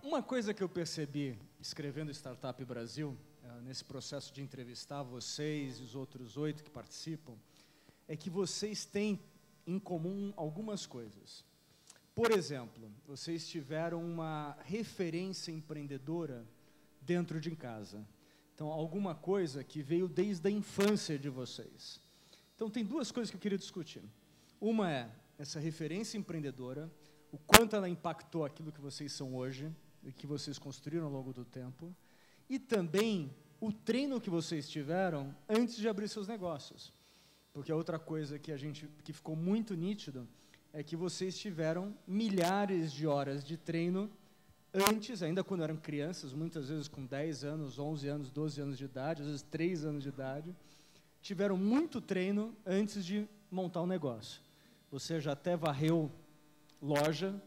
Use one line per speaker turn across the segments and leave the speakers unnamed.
Uma coisa que eu percebi escrevendo Startup Brasil, nesse processo de entrevistar vocês e os outros 8 que participam, é que vocês têm em comum algumas coisas. Por exemplo, vocês tiveram uma referência empreendedora dentro de casa. Então, alguma coisa que veio desde a infância de vocês. Então, tem 2 coisas que eu queria discutir. Uma é essa referência empreendedora, o quanto ela impactou aquilo que vocês são hoje, e que vocês construíram ao longo do tempo, e também o treino que vocês tiveram antes de abrir seus negócios. Porque a outra coisa que ficou muito nítido é que vocês tiveram milhares de horas de treino antes, ainda quando eram crianças, muitas vezes com 10 anos, 11 anos, 12 anos de idade, às vezes 3 anos de idade, tiveram muito treino antes de montar um negócio. Você já até varreu loja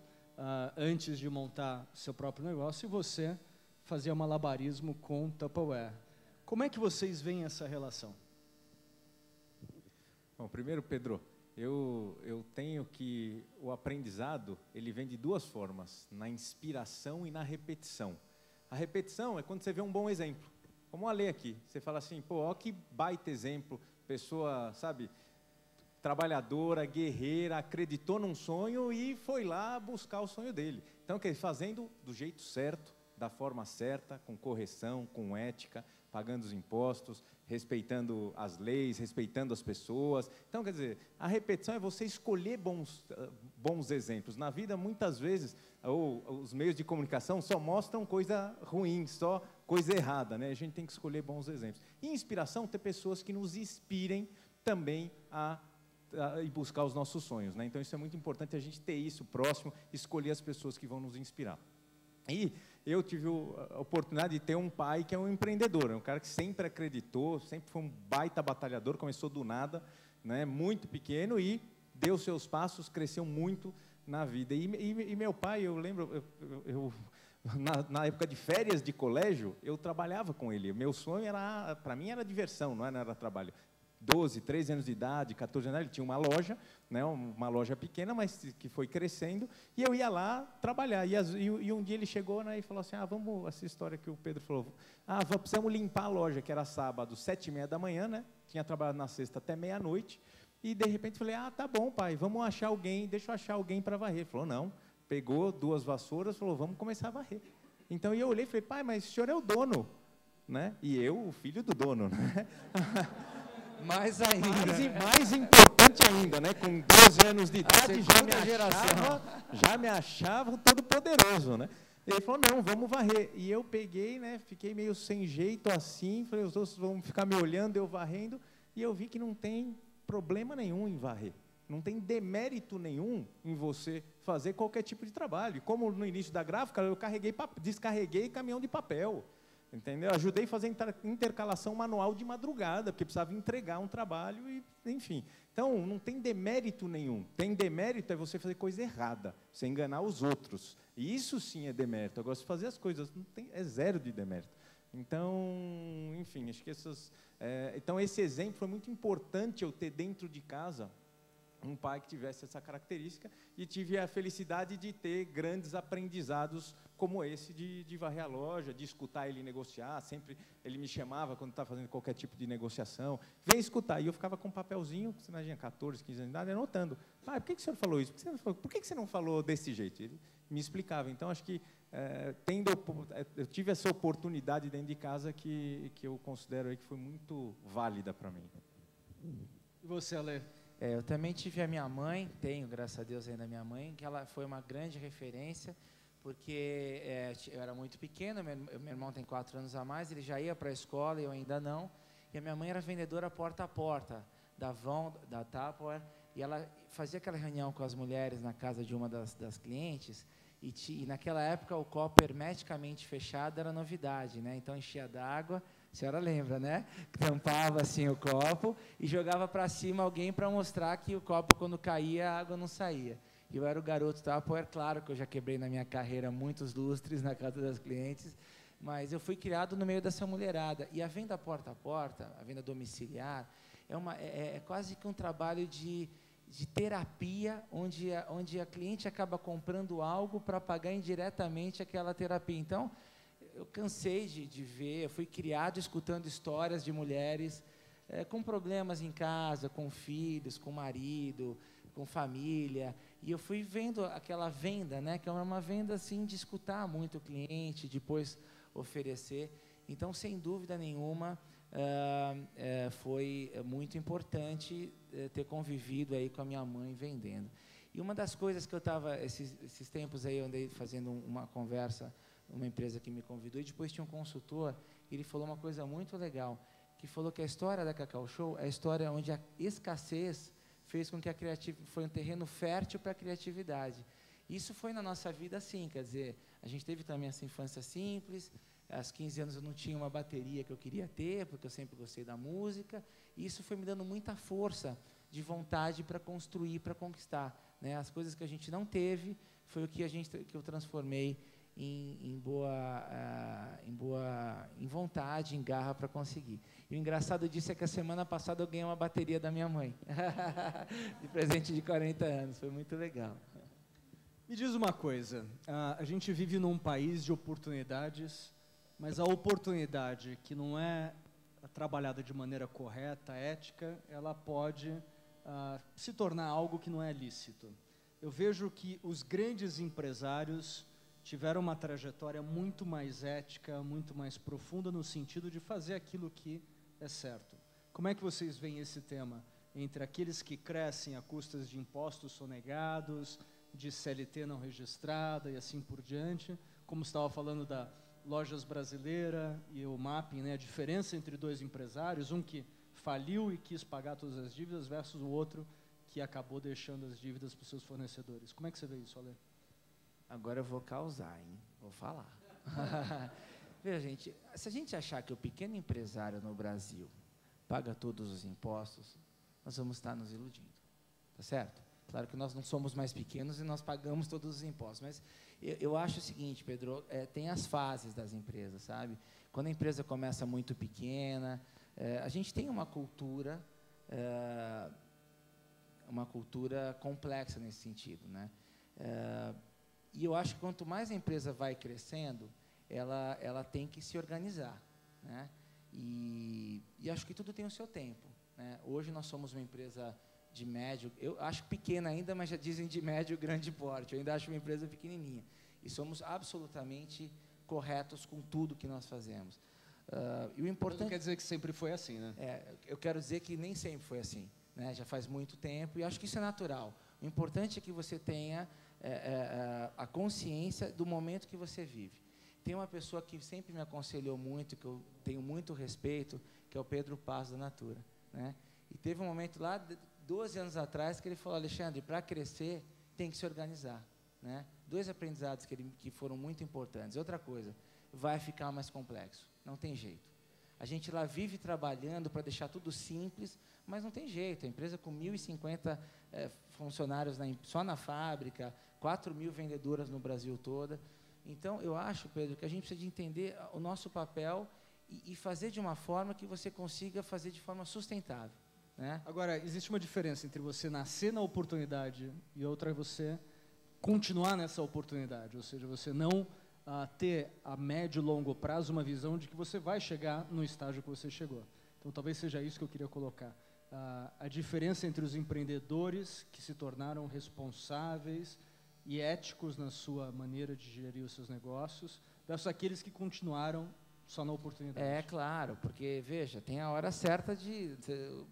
antes de montar seu próprio negócio e você fazia malabarismo com Tupperware. Como é que vocês veem essa relação?
Bom, primeiro, Pedro, eu tenho que o aprendizado, ele vem de 2 formas, na inspiração e na repetição. A repetição é quando você vê um bom exemplo, como a Lê aqui. Você fala assim, pô, ó que baita exemplo, pessoa, sabe, trabalhadora, guerreira, acreditou num sonho e foi lá buscar o sonho dele. Então, fazendo do jeito certo, da forma certa, com correção, com ética, pagando os impostos, respeitando as leis, respeitando as pessoas. Então, quer dizer, a repetição é você escolher bons exemplos. Na vida, muitas vezes, os meios de comunicação só mostram coisa ruim, só coisa errada, né? A gente tem que escolher bons exemplos. E inspiração, ter pessoas que nos inspirem também a buscar os nossos sonhos, né? Então, isso é muito importante, a gente ter isso próximo, escolher as pessoas que vão nos inspirar. E eu tive a oportunidade de ter um pai que é um empreendedor, um cara que sempre acreditou, sempre foi um baita batalhador, começou do nada, né, muito pequeno e deu seus passos, cresceu muito na vida. E meu pai, eu lembro, na época de férias de colégio, eu trabalhava com ele. Meu sonho era, para mim, era diversão, não era trabalho. 12, 13 anos de idade, 14 anos, ele tinha uma loja, né, uma loja pequena, mas que foi crescendo, e eu ia lá trabalhar. E um dia ele chegou, né, e falou assim, vamos, essa história que o Pedro falou, precisamos limpar a loja, que era sábado, 7h30 da manhã, né, tinha trabalhado na sexta até meia-noite, e de repente falei, tá bom, pai, vamos achar alguém, deixa eu achar alguém para varrer. Ele falou, não, pegou 2 vassouras, falou, vamos começar a varrer. Então, eu olhei e falei, pai, mas o senhor é o dono, né, e eu, o filho do dono, né.
Mais ainda.
Mais importante ainda, né? Com 12 anos de idade, já me achava todo poderoso, né? Ele falou, não, vamos varrer. E eu peguei, né? Fiquei meio sem jeito assim, falei, os outros vão ficar me olhando, eu varrendo, e eu vi que não tem problema nenhum em varrer. Não tem demérito nenhum em você fazer qualquer tipo de trabalho. Como no início da gráfica, eu descarreguei caminhão de papel. Entendeu? Ajudei a fazer intercalação manual de madrugada, porque precisava entregar um trabalho, e, enfim. Então, não tem demérito nenhum. Tem demérito é você fazer coisa errada, você enganar os outros. E isso sim é demérito. Agora, se fazer as coisas, é 0 de demérito. Então, enfim, acho que então, esse exemplo foi muito importante eu ter dentro de casa um pai que tivesse essa característica, e tive a felicidade de ter grandes aprendizados como esse de varrer a loja, de escutar ele negociar. Sempre ele me chamava quando estava fazendo qualquer tipo de negociação, vem escutar, e eu ficava com um papelzinho, você imagina, 14, 15 anos de idade, anotando, pai, por que o senhor falou isso? Por que você não falou desse jeito? Ele me explicava. Então, acho que eu tive essa oportunidade dentro de casa que eu considero aí que foi muito válida para mim.
E você, Ale?
Eu também tive a minha mãe, tenho, graças a Deus, ainda a minha mãe, que ela foi uma grande referência, porque eu era muito pequeno, meu irmão tem 4 anos a mais, ele já ia para a escola, eu ainda não, e a minha mãe era vendedora porta a porta, da Avon, da Tupperware, e ela fazia aquela reunião com as mulheres na casa de uma das clientes, e naquela época o copo hermeticamente fechado era novidade, né? Então enchia d'água, a senhora lembra, né? Tampava assim o copo e jogava para cima alguém para mostrar que o copo, quando caía, a água não saía. E eu era o garoto Tupperware, claro que eu já quebrei na minha carreira muitos lustres na casa das clientes, mas eu fui criado no meio dessa mulherada. E a venda porta a porta, a venda domiciliar, é quase que um trabalho de de terapia, onde a cliente acaba comprando algo para pagar indiretamente aquela terapia. Então, eu cansei de ver, eu fui criado escutando histórias de mulheres com problemas em casa, com filhos, com marido, com família, e eu fui vendo aquela venda, né, que é uma venda assim, de escutar muito o cliente, depois oferecer. Então, sem dúvida nenhuma, foi muito importante ter convivido aí com a minha mãe vendendo. E uma das coisas que eu estava, esses tempos aí, eu andei fazendo uma conversa, uma empresa que me convidou, e depois tinha um consultor, e ele falou uma coisa muito legal, que falou que a história da Cacau Show é a história onde a escassez fez com que foi um terreno fértil para a criatividade. Isso foi na nossa vida assim, quer dizer, a gente teve também essa infância simples, aos 15 anos eu não tinha uma bateria que eu queria ter, porque eu sempre gostei da música, e isso foi me dando muita força de vontade para construir, para conquistar, né? As coisas que a gente não teve, foi o que eu transformei em vontade, em garra para conseguir. E o engraçado disso é que a semana passada eu ganhei uma bateria da minha mãe, de presente de 40 anos, foi muito legal.
Me diz uma coisa, a gente vive num país de oportunidades, mas a oportunidade que não é trabalhada de maneira correta, ética, ela pode se tornar algo que não é lícito. Eu vejo que os grandes empresários tiveram uma trajetória muito mais ética, muito mais profunda no sentido de fazer aquilo que é certo. Como é que vocês veem esse tema entre aqueles que crescem a custas de impostos sonegados, de CLT não registrada e assim por diante, como estava falando da Lojas Brasileira e o Mapping, né, a diferença entre dois empresários, um que faliu e quis pagar todas as dívidas versus o outro que acabou deixando as dívidas para os seus fornecedores. Como é que você vê isso, Ale?
Agora eu vou causar, hein? Vou falar. Veja, gente, se a gente achar que o pequeno empresário no Brasil paga todos os impostos, nós vamos estar nos iludindo, tá certo? Claro que nós não somos mais pequenos e nós pagamos todos os impostos, mas eu acho o seguinte, Pedro, tem as fases das empresas, sabe? Quando a empresa começa muito pequena, a gente tem uma cultura complexa nesse sentido, né? E eu acho que quanto mais a empresa vai crescendo, ela tem que se organizar, né? E acho que tudo tem o seu tempo, né? Hoje nós somos uma empresa de médio, eu acho pequena ainda, mas já dizem de médio grande porte, eu ainda acho uma empresa pequenininha. E somos absolutamente corretos com tudo que nós fazemos. E o importante...
Não quer dizer que sempre foi assim, né?
Eu quero dizer que nem sempre foi assim, né? Já faz muito tempo, e acho que isso é natural. O importante é que você tenha a consciência do momento que você vive. Tem uma pessoa que sempre me aconselhou muito, que eu tenho muito respeito, que é o Pedro Paz da Natura, né? E teve um momento lá, 12 anos atrás, que ele falou: Alexandre, para crescer, tem que se organizar, né? 2 aprendizados que foram muito importantes. Outra coisa, vai ficar mais complexo, não tem jeito. A gente lá vive trabalhando para deixar tudo simples, mas não tem jeito. A empresa com 1.050 funcionários só na fábrica, 4.000 vendedoras no Brasil toda. Então, eu acho, Pedro, que a gente precisa de entender o nosso papel e fazer de uma forma que você consiga fazer de forma sustentável, né?
Agora, existe uma diferença entre você nascer na oportunidade e outra é você continuar nessa oportunidade, ou seja, você não ter a médio e longo prazo uma visão de que você vai chegar no estágio que você chegou. Então, talvez seja isso que eu queria colocar. A diferença entre os empreendedores que se tornaram responsáveis e éticos na sua maneira de gerir os seus negócios versus aqueles que continuaram só na oportunidade.
É claro, porque, veja, tem a hora certa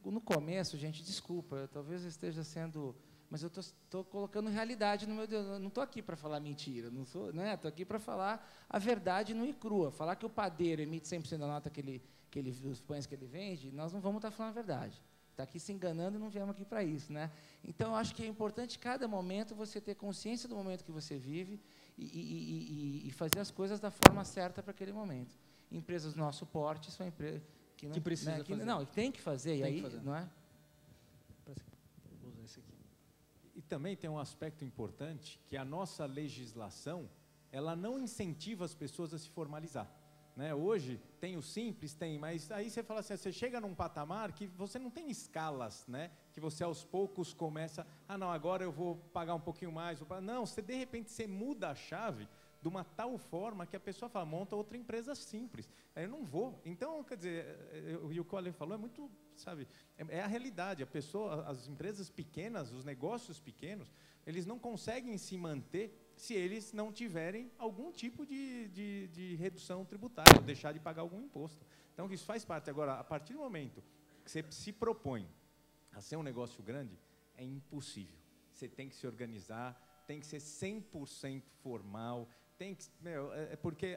no começo, gente, desculpa, talvez eu esteja sendo... Mas eu estou colocando realidade no meu Deus. Eu não estou aqui para falar mentira, não sou, né? Estou aqui para falar a verdade nua e crua. Falar que o padeiro emite 100% da nota os pães que ele vende, nós não vamos estar falando a verdade. Está aqui se enganando e não viemos aqui para isso, né? Então, eu acho que é importante, cada momento, você ter consciência do momento que você vive e fazer as coisas da forma certa para aquele momento. Empresas do nosso porte são empresas que não...
Que precisa fazer.
Não, tem que fazer,
tem
e aí,
que fazer.
não é?
Vou usar esse aqui.
E também tem um aspecto importante, que a nossa legislação, ela não incentiva as pessoas a se formalizar. né? Hoje tem o simples, tem, mas aí você fala assim, você chega num patamar que você não tem escalas, né? Que você aos poucos começa, não, agora eu vou pagar um pouquinho mais, não, você de repente você muda a chave de uma tal forma que a pessoa fala, monta outra empresa simples, eu não vou. Então, quer dizer, e o que o Ale falou é muito, sabe, é a realidade, a pessoa, as empresas pequenas, os negócios pequenos, eles não conseguem se manter se eles não tiverem algum tipo de redução tributária, ou deixar de pagar algum imposto. Então, isso faz parte. Agora, a partir do momento que você se propõe a ser um negócio grande, é impossível. Você tem que se organizar, tem que ser 100% formal, tem que,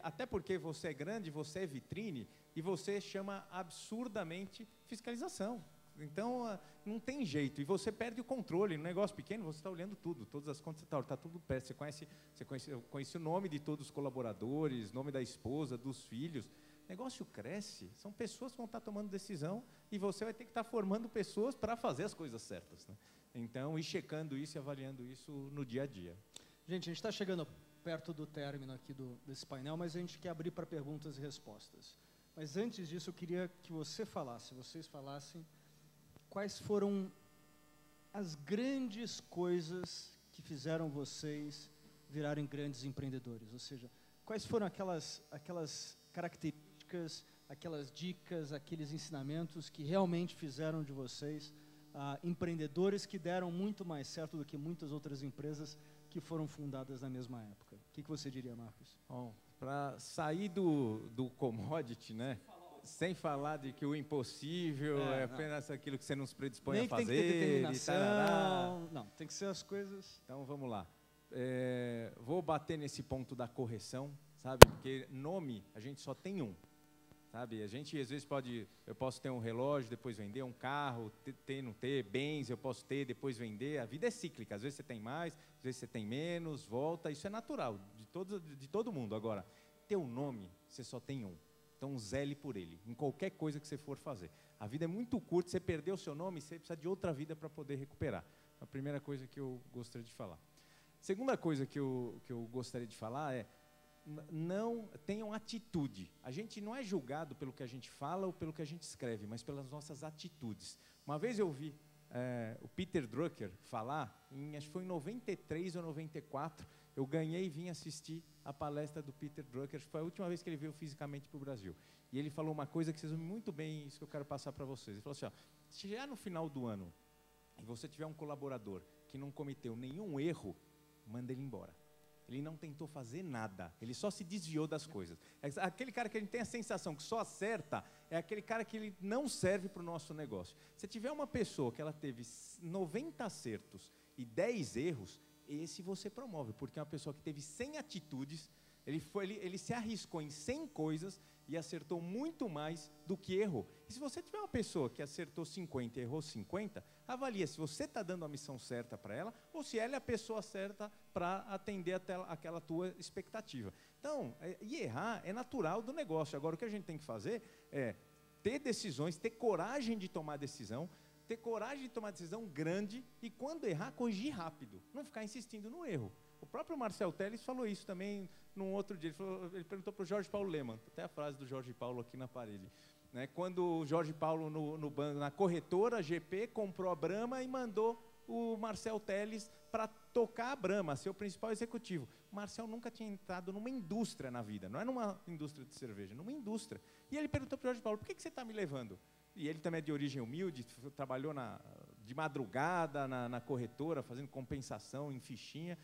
até porque você é grande, você é vitrine, e você chama absurdamente fiscalização. Então, não tem jeito, e você perde o controle. No negócio pequeno, você está olhando tudo, todas as contas, está tudo perto. Eu conhece o nome de todos os colaboradores, nome da esposa, dos filhos. O negócio cresce, são pessoas que vão estar tomando decisão, e você vai ter que estar formando pessoas para fazer as coisas certas, né? Então, ir checando isso e avaliando isso no dia a dia.
Gente, a gente está chegando perto do término aqui desse painel, mas a gente quer abrir para perguntas e respostas. Mas antes disso, eu queria que vocês falassem, quais foram as grandes coisas que fizeram vocês virarem grandes empreendedores? Ou seja, quais foram aquelas características, aquelas dicas, aqueles ensinamentos que realmente fizeram de vocês empreendedores que deram muito mais certo do que muitas outras empresas que foram fundadas na mesma época? O que você diria, Marcos?
Bom, para sair do commodity, né? Sem falar de que o impossível é apenas aquilo que você não se predispõe a fazer.
Nem que tem que ter determinação. Não, tem que ser as coisas...
Então, vamos lá. Vou bater nesse ponto da correção, sabe? Porque nome, a gente só tem um. Sabe? A gente, às vezes, eu posso ter um relógio, depois vender um carro, ter, não ter, bens, eu posso ter, depois vender. A vida é cíclica. Às vezes você tem mais, às vezes você tem menos, volta. Isso é natural, de todo mundo. Agora, teu nome, você só tem um. Então, zele por ele, em qualquer coisa que você for fazer. A vida é muito curta, você perdeu o seu nome, você precisa de outra vida para poder recuperar. A primeira coisa que eu gostaria de falar. Segunda coisa que eu gostaria de falar é, não tenham atitude. A gente não é julgado pelo que a gente fala ou pelo que a gente escreve, mas pelas nossas atitudes. Uma vez eu ouvi o Peter Drucker falar, acho que foi em 93 ou 94, eu ganhei e vim assistir a palestra do Peter Drucker, foi a última vez que ele veio fisicamente para o Brasil. E ele falou uma coisa que resume muito bem isso que eu quero passar para vocês. Ele falou assim, se chegar no final do ano e você tiver um colaborador que não cometeu nenhum erro, manda ele embora. Ele não tentou fazer nada, ele só se desviou das coisas. Aquele cara que a gente tem a sensação que só acerta, é aquele cara que ele não serve para o nosso negócio. Se tiver uma pessoa que ela teve 90 acertos e 10 erros, esse você promove, porque é uma pessoa que teve 100 atitudes, ele se arriscou em 100 coisas e acertou muito mais do que errou. E se você tiver uma pessoa que acertou 50 e errou 50, avalia se você está dando a missão certa para ela ou se ela é a pessoa certa para atender até aquela tua expectativa. Então, e errar é natural do negócio. Agora, o que a gente tem que fazer é ter decisões, ter coragem de tomar decisão, ter coragem de tomar decisão grande e, quando errar, corrigir rápido. Não ficar insistindo no erro. O próprio Marcel Telles falou isso também num outro dia. Ele perguntou para o Jorge Paulo Lemann, até a frase do Jorge Paulo aqui na parede. Né? Quando o Jorge Paulo, na corretora GP, comprou a Brahma e mandou o Marcel Telles para tocar a Brahma, ser o principal executivo. O Marcel nunca tinha entrado numa indústria na vida, não é numa indústria de cerveja, numa indústria. E ele perguntou para o Jorge Paulo, por que você está me levando? E ele também é de origem humilde, trabalhou de madrugada na corretora, fazendo compensação em fichinha.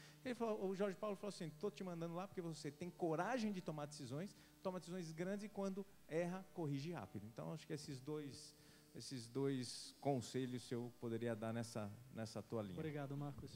O Jorge Paulo falou assim, estou te mandando lá porque você tem coragem de tomar decisões, toma decisões grandes e, quando erra, corrige rápido. Então, acho que esses dois conselhos eu poderia dar nessa tua linha.
Obrigado, Marcos.